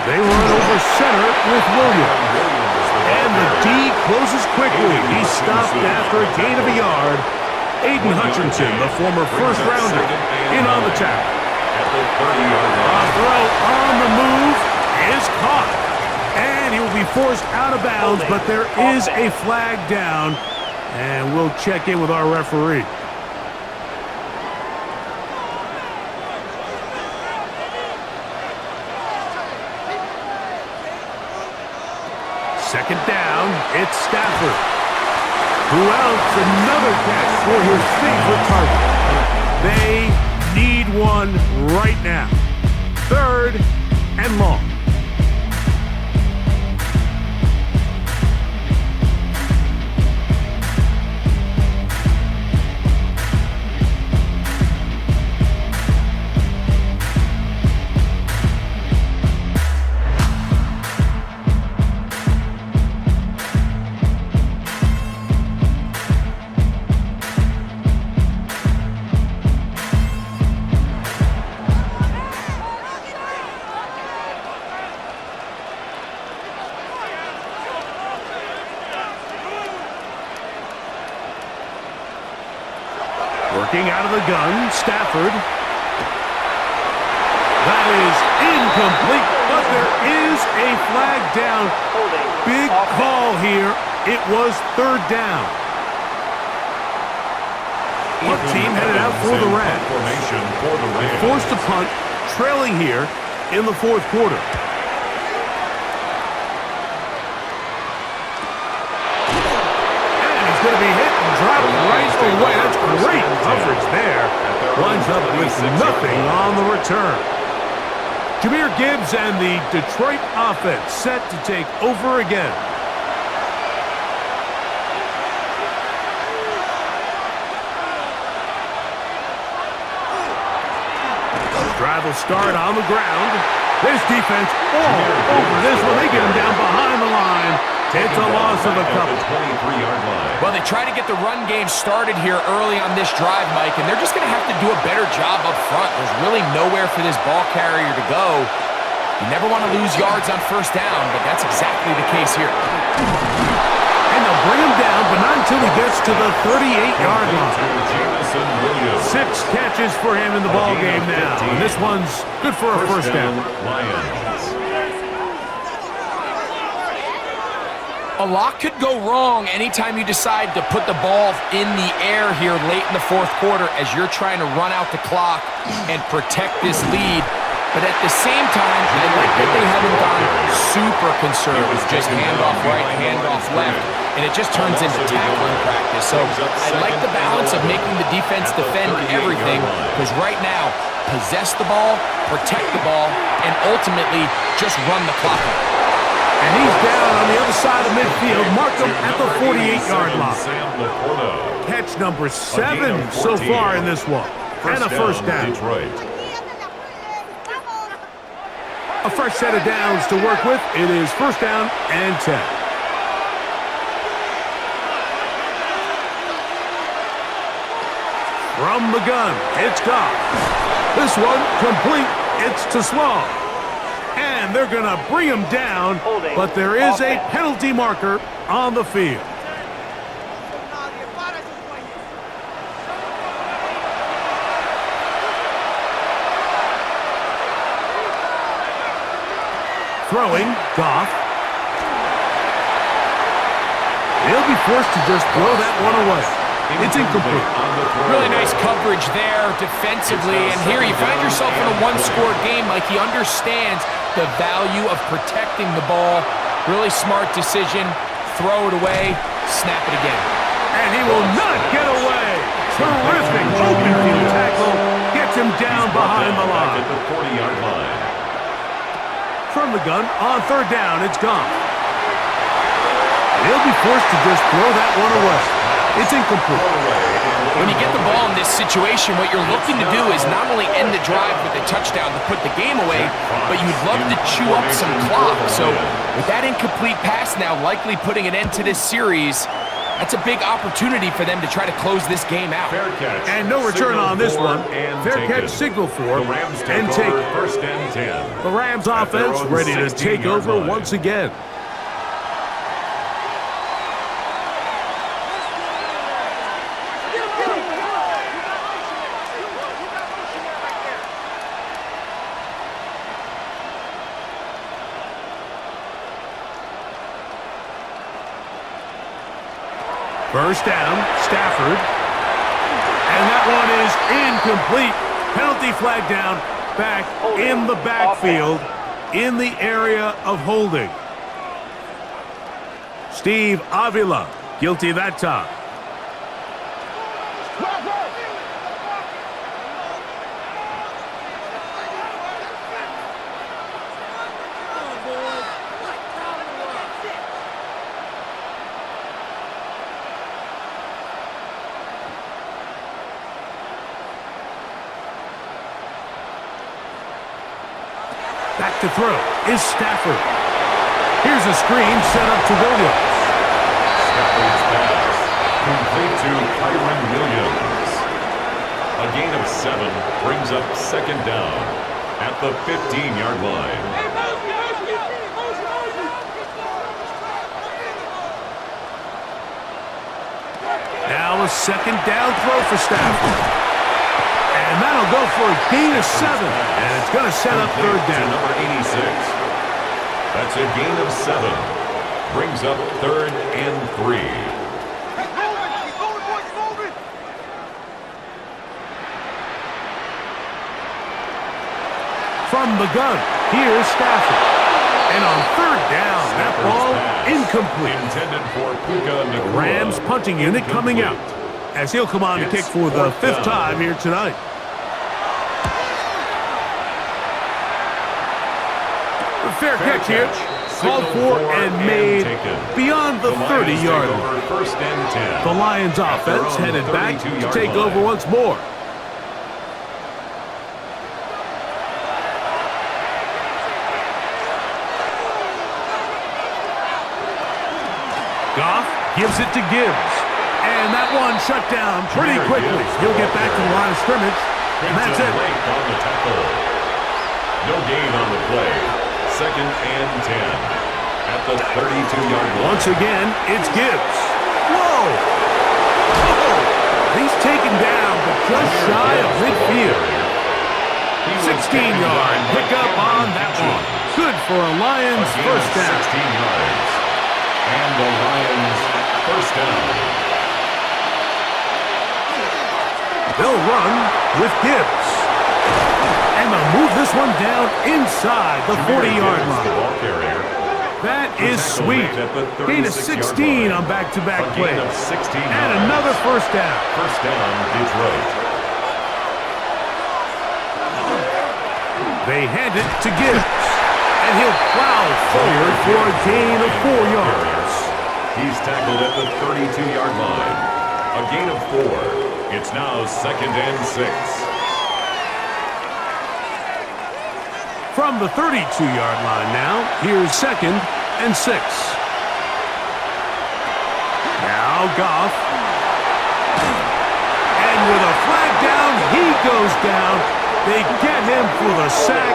They run over center with Williams. And the D closes quickly. He's stopped after a gain of a yard. Aiden Hutchinson, the former first-rounder, in on the tackle. A throw on the move is caught. And he will be forced out of bounds, but there is a flag down. And we'll check in with our referee. Second down, it's Stafford. Who else? Another catch for his favorite target. They need one right now. Third and long. Working out of the gun, Stafford. That is incomplete, but there is a flag down. Big call here. It was third down. Punt team headed out for the Rams. Forced to punt, trailing here in the fourth quarter. And he's going to be hit and dropped right away. That's great coverage there. Lines up with nothing on the return. Jahmyr Gibbs and the Detroit offense set to take over again. Drive will start on the ground. This defense all over this one. They get him down behind the line. It's a loss of a couple. Well, they try to get the run game started here early on this drive, Mike, and they're just going to have to do a better job up front. There's really nowhere for this ball carrier to go. You never want to lose yards on first down, but that's exactly the case here. And they'll bring him down, but not until he gets to the 38-yard line. 6 catches for him in the ball game now. And this one's good for a first down. A lot could go wrong anytime you decide to put the ball in the air here late in the fourth quarter as you're trying to run out the clock and protect this lead. But at the same time, I like that they haven't gone super conservative. Just handoff right, handoff left, and it just turns into tackling practice. So I like the balance of making the defense defend everything, because right now, possess the ball, protect the ball, and ultimately just run the clock out. And he's down on the other side of midfield. Mark him at the 48-yard line. Catch number 7 so far in this one. And a first down. A fresh set of downs to work with. It is first down and 10. From the gun, it's Goff. This one complete. It's to Sloan. And they're going to bring him down, but there is a penalty marker on the field. Throwing, Goff. He'll be forced to just throw that one away. It's incomplete. Really nice coverage there defensively, and here you find yourself in a one-score game. Like, he understands the value of protecting the ball. Really smart decision. Throw it away, snap it again. And he will not get away. Terrific open field tackle. Gets him down behind the line. From the gun, on third down, it's gone. He'll be forced to just throw that one away. It's incomplete. When you get the ball in this situation, what you're looking to do is not only end the drive with a touchdown to put the game away, but you'd love to chew up some clock. So with that incomplete pass now likely putting an end to this series, that's a big opportunity for them to try to close this game out. And no return on this one. Fair catch signal for and take it. First and 10. The Rams offense ready to take over once again. First down, Stafford. And that one is incomplete. Penalty flag down, back in the backfield, in the area of holding. Steve Avila, guilty that time. Back to throw is Stafford. Here's a screen set up to Williams. Stafford's pass complete to Kyron Williams. A gain of 7 brings up second down at the 15-yard line. Now a second down throw for Stafford. And that'll go for a gain of 7. And it's going to set up third down. Number 86. That's a gain of 7. Brings up 3rd and 3. From the gun, here's Stafford. And on third down, that ball incomplete. Intended for Puka Nacua. Rams punting unit coming out, as he'll come on to kick for the 5th time here tonight. Fair catch here, called for and made beyond the 30-yard line. First and 10. The Lions offense headed back to take over once more. Goff gives it to Gibbs. And that one shut down pretty quickly. He'll get back to the line of scrimmage. And that's it. On the tackle. No gain on the play. Second and 10 at the 32-yard line. Once again, it's Gibbs. Whoa! He's taken down, but just shy of midfield. 16-yard pickup on that one. Good for a Lions first down. 16 yards. And the Lions first down. They'll run with Gibbs. And they'll move this one down inside the 40-yard line. That is sweet. Gain of 16 on back-to-back plays. And another first down. First down, Detroit. They hand it to Gibbs. And he'll plow forward for a gain of 4 yards. He's tackled at the 32-yard line. A gain of 4. It's now second and 6. From the 32-yard line now, here's second and 6. Now Goff. And with a flag down, he goes down. They get him for the sack,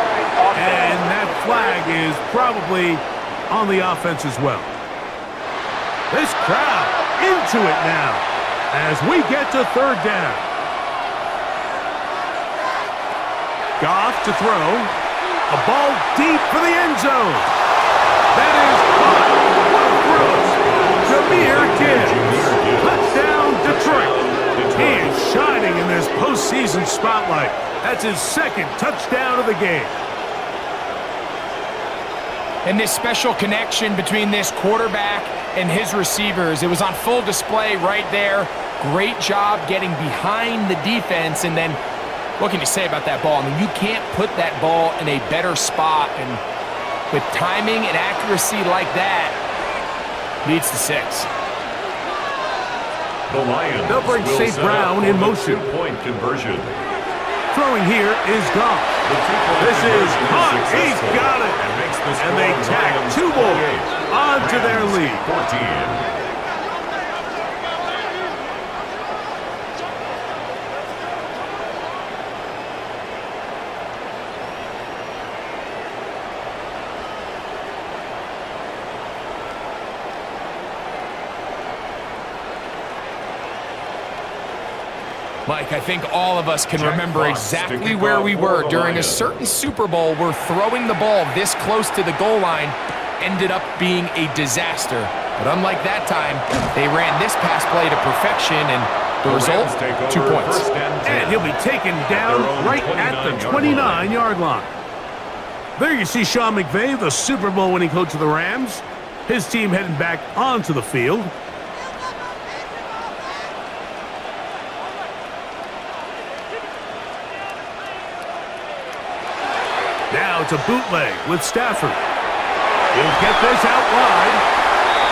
and that flag is probably on the offense as well. This crowd into it now as we get to third down. Goff to throw. A ball deep for the end zone. That is caught. What a throw. Jahmyr Gibbs. Touchdown, Detroit. He is shining in this postseason spotlight. That's his second touchdown of the game. And this special connection between this quarterback and his receivers, it was on full display right there. Great job getting behind the defense, and then what can you say about that ball? I mean, you can't put that ball in a better spot, and with timing and accuracy like that, leads to 6. The Lions They'll bring St. Brown in motion. 2-point conversion. Throwing here is Goff. This is hot. He's got it. And they tack 2 more onto their lead. 14. Mike, I think all of us can remember exactly where we were during a certain Super Bowl where throwing the ball this close to the goal line ended up being a disaster. But unlike that time, they ran this pass play to perfection, and the result, 2 points. And he'll be taken down right at the 29-yard line. There you see Sean McVay, the Super Bowl winning coach of the Rams. His team heading back onto the field. Now it's a bootleg with Stafford. He'll get this out wide.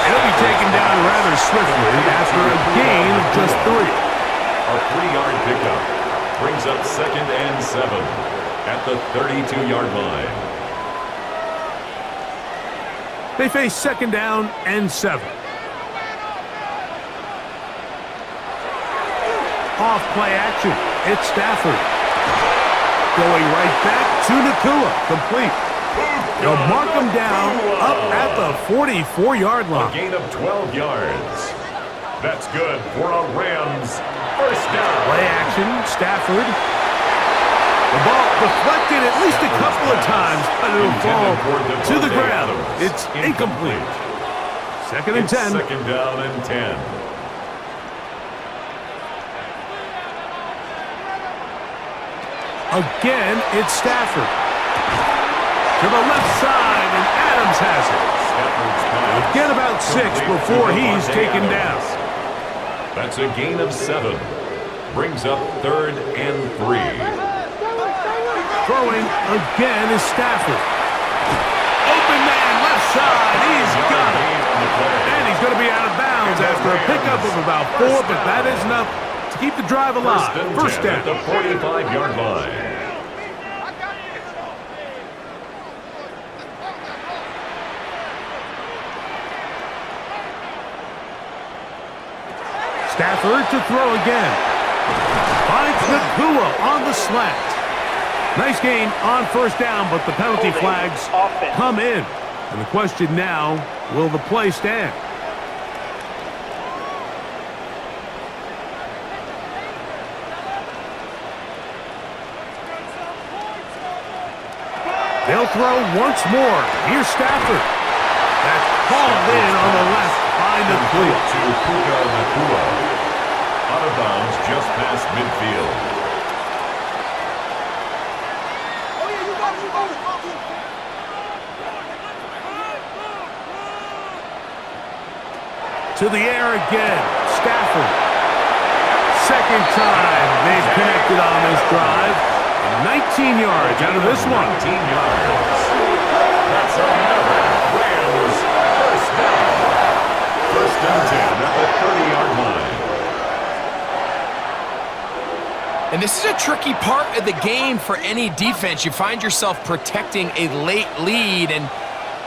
He'll be taken down rather swiftly after a gain of just 3. A 3-yard pickup brings up 2nd and 7 at the 32-yard line. They face 2nd down and 7. Off play action. It's Stafford. Going right back to Nakua. Complete. They'll mark him down up at the 44-yard line. A gain of 12 yards. That's good for a Rams first down. Play action, Stafford. The ball deflected at least a couple of times, but it'll fall to the ground. It's incomplete. 2nd and 10. 2nd down and 10. Again, it's Stafford. To the left side, and Adams has it. He'll get about 6 before he's taken down. That's a gain of 7. Brings up 3rd and 3. Throwing again is Stafford. Open man, left side. He's got it. And he's going to be out of bounds after a pickup of about 4, but that is enough to keep the drive alive. First down. At the 45-yard line. Stafford to throw again. Finds Nakua on the slant. Nice gain on first down, but the penalty flags come in. And the question now, will the play stand? They'll throw once more. Here's Stafford. That's hauled in on the left by Nakua. To Puka Nakua. Out of bounds just past midfield. To the air again. Stafford. Second time they've connected on this drive. 19 yards out of this one. 19 yards. That's another Rams first down. First down 10 at the 30-yard line. And this is a tricky part of the game for any defense. You find yourself protecting a late lead, and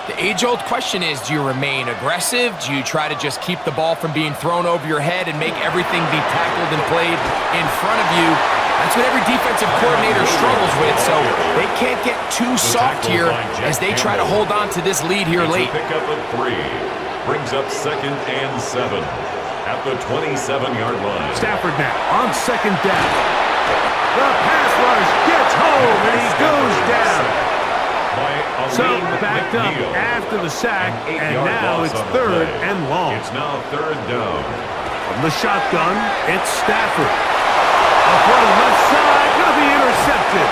the age-old question is, do you remain aggressive? Do you try to just keep the ball from being thrown over your head and make everything be tackled and played in front of you? That's what every defensive coordinator struggles with, so they can't get too soft here as they try to hold on to this lead here late. Pick up at 3. Brings up 2nd and 7 at the 27-yard line. Stafford now on second down. The pass rush gets home, and he goes down. So backed up after the sack, and now it's 3rd and long. It's now 3rd down. From the shotgun, it's Stafford. Up on the left side, going to be intercepted.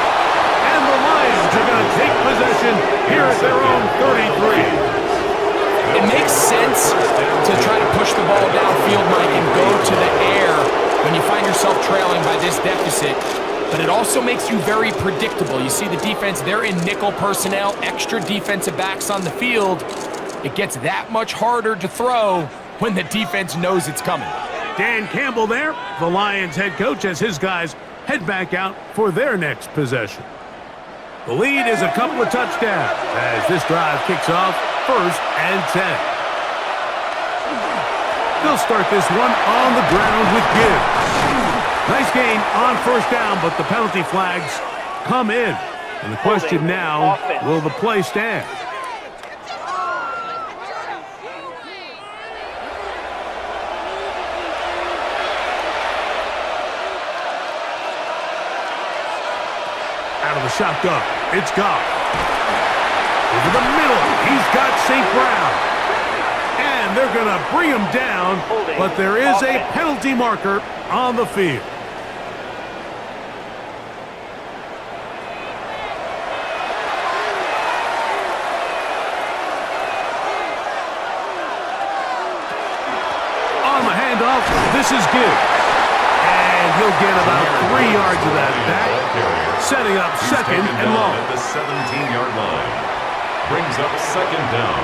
And the Lions are going to take possession here at their own 33. It makes sense to try to push the ball downfield, Mike, and go to the air when you find yourself trailing by this deficit. But it also makes you very predictable. You see the defense, they're in nickel personnel, extra defensive backs on the field. It gets that much harder to throw when the defense knows it's coming. Dan Campbell there, the Lions head coach, as his guys head back out for their next possession. The lead is a couple of touchdowns as this drive kicks off 1st and 10. They'll start this one on the ground with Gibbs. Nice gain on first down, but the penalty flags come in. And the question now, will the play stand? Out of the shotgun, it's Goff. Over the middle, he's got St. Brown. And they're going to bring him down, but there is a penalty marker on the field. handoff. This is good. And he'll get about 3 yards of that back, setting up second and long. At the 17-yard line. Brings up second down.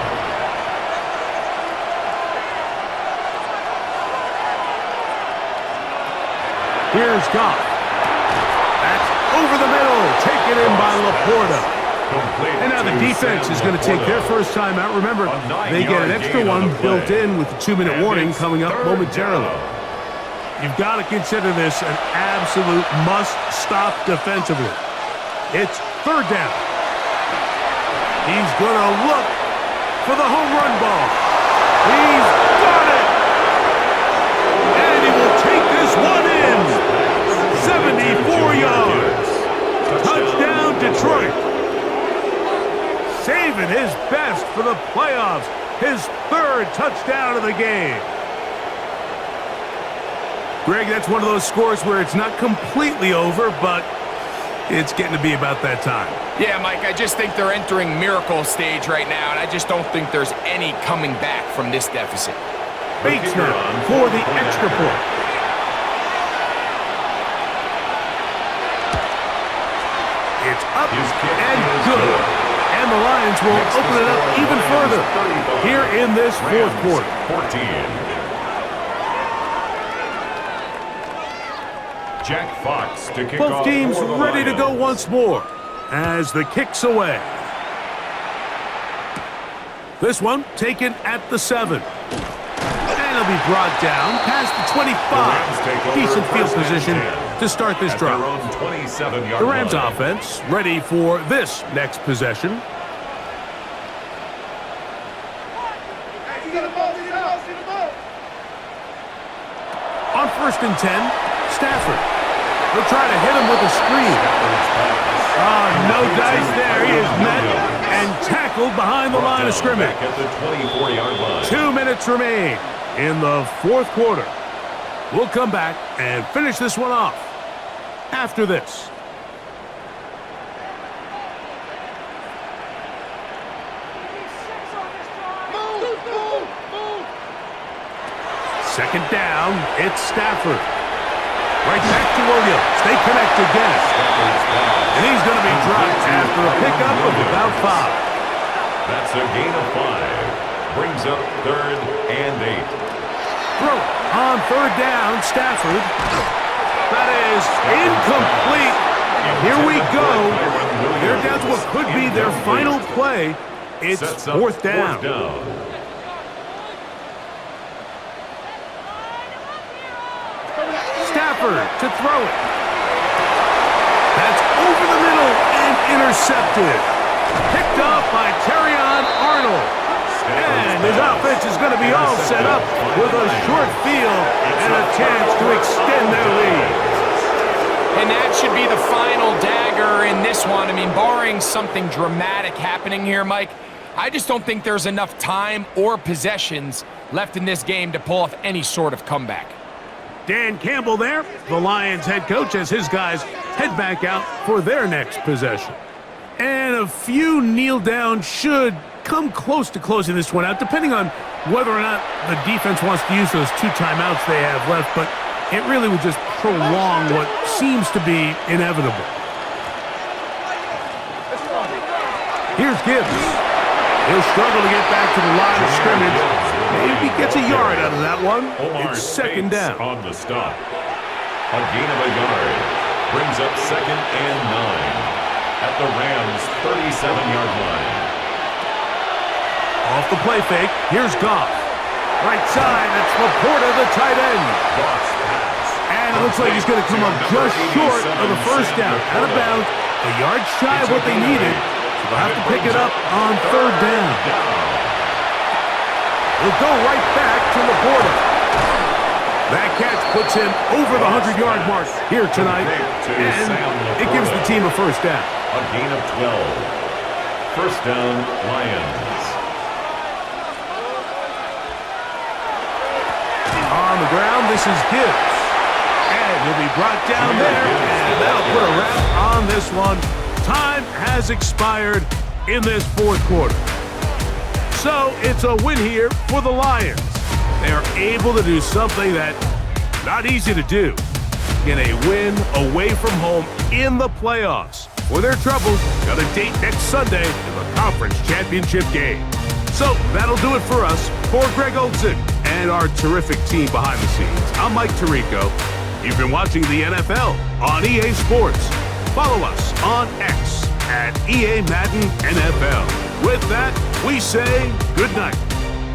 Here's Goff. That's over the middle. Taken in by Laporta. And now the defense is going to take their first time out. Remember, they get an extra one built in with the 2-minute warning coming up momentarily. You've got to consider this an absolute must-stop defensively. It's third down. He's going to look for the home run ball. He's got it! And he will take this one in. 74 yards. Touchdown, Detroit. Saving his best for the playoffs. His 3rd touchdown of the game. Greg, that's one of those scores where it's not completely over, but it's getting to be about that time. Yeah, Mike, I just think they're entering miracle stage right now, and I just don't think there's any coming back from this deficit. Bates now for the extra point. It's up and good. And the Lions will open it up even further here in this 4th quarter. 14. Jack Fox to kick off. Both teams ready to go once more as the kick's away. This one taken at the 7. And it'll be brought down past the 25. Decent field position to start this drive. The Rams offense ready for this next possession. On 1st and 10, Stafford. They'll try to hit him with a screen. Oh, no dice there. He is met and tackled behind the line of scrimmage. At the 24-yard line. 2 minutes remain in the 4th quarter. We'll come back and finish this one off after this. Second down, it's Stafford. Right back to Williams. They connect again. And he's going to be dropped after a pickup of about 5. That's a gain of 5. Brings up 3rd and 8. Throw on 3rd down, Stafford. That is incomplete. And here we go. They're down to what could be their final play. It's 4th down. Stafford to throw it. That's over the middle and intercepted. Picked off by Terrion Arnold. And his offense is going to be all set up with a short field and a chance to extend their lead. And that should be the final dagger in this one. I mean, barring something dramatic happening here, Mike, I just don't think there's enough time or possessions left in this game to pull off any sort of comeback. Dan Campbell there, the Lions head coach, as his guys head back out for their next possession. And a few kneel down should come close to closing this one out, depending on whether or not the defense wants to use those 2 timeouts they have left, but it really would just prolong what seems to be inevitable. Here's Gibbs. He'll struggle to get back to the line of scrimmage. Maybe gets a yard out of that one. It's 2nd down. On the stop. A gain of a yard. Brings up 2nd and 9. At the Rams' 37-yard line. Off the play fake, here's Goff. Right side, that's Laporta, the tight end. And it looks like he's going to come up just short of the 1st down. Out of bounds, a yard shy of what they needed. So they'll have to pick it up on 3rd down. He'll go right back to Laporta. That catch puts him over the 100-yard mark here tonight. And it gives the team a 1st down. A gain of 12. 1st down, Lions. On the ground, this is Gibbs. And he'll be brought down there, and that'll put a wrap on this one. Time has expired in this 4th quarter. So it's a win here for the Lions. They are able to do something that not easy to do. Get a win away from home in the playoffs. For their troubles, got a date next Sunday in the conference championship game. So that'll do it for us. For Greg Olsen and our terrific team behind the scenes, I'm Mike Tirico. You've been watching the NFL on EA Sports. Follow us on X at EA Madden NFL. With that, we say good night.